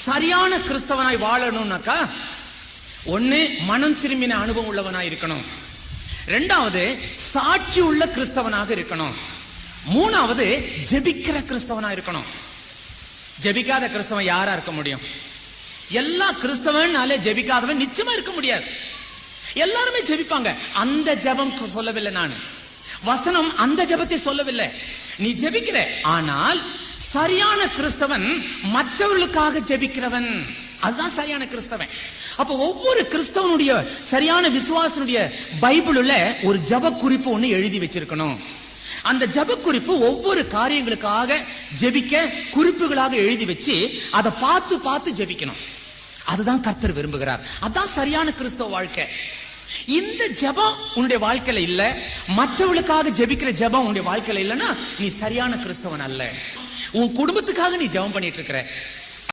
சரியான கிறிஸ்தவனாய் வாழணும்னாக்கா ஒண்ணு மனம் திரும்பின அனுபவம் உள்ளவனாய் இருக்கணும், ரெண்டாவது சாட்சி உள்ள கிறிஸ்தவனாக இருக்கணும், மூணாவது ஜெபிக்கிற கிறிஸ்தவனா இருக்கணும். ஜெபிக்காத கிறிஸ்தவன் யாரா இருக்க முடியும்? எல்லா கிறிஸ்தவனாலே ஜெபிக்காதவன் நிச்சயமா இருக்க முடியாது. எல்லாருமே ஜெபிப்பாங்க. அந்த ஜெபம் சொல்லவில்லை, நான் வசனம் அந்த ஜெபத்தை சொல்லவில்லை. நீ ஜெபிக்கிற, ஆனால் சரியான கிறிஸ்தவன் மற்றவர்களுக்காக ஜெபிக்கிறவன், அதுதான் சரியான கிறிஸ்தவன். அப்ப ஒவ்வொரு கிறிஸ்தவனுடைய சரியான விசுவாசனுடைய பைபிள்ல ஒரு ஜெப குறிப்பு ஒண்ணு எழுதி வச்சிருக்கணும். அந்த ஜெப குறிப்பு ஒவ்வொரு காரியங்களுக்காக ஜெபிக்க குறிப்புகளாக எழுதி வச்சு அதை பார்த்து பார்த்து ஜெபிக்கணும். அதுதான் கர்த்தர் விரும்புகிறார். அதான் சரியான கிறிஸ்தவ வாழ்க்கை. இந்த ஜெபம் உன்னுடைய வாழ்க்கையில இல்ல, மற்றவர்களுக்காக ஜெபிக்கிற ஜெபம் உன்னுடைய வாழ்க்கையில இல்லைன்னா நீ சரியான கிறிஸ்தவன் அல்ல. உன் குடும்பத்துக்காக நீ ஜெபம் பண்ணிட்டு இருக்கிற,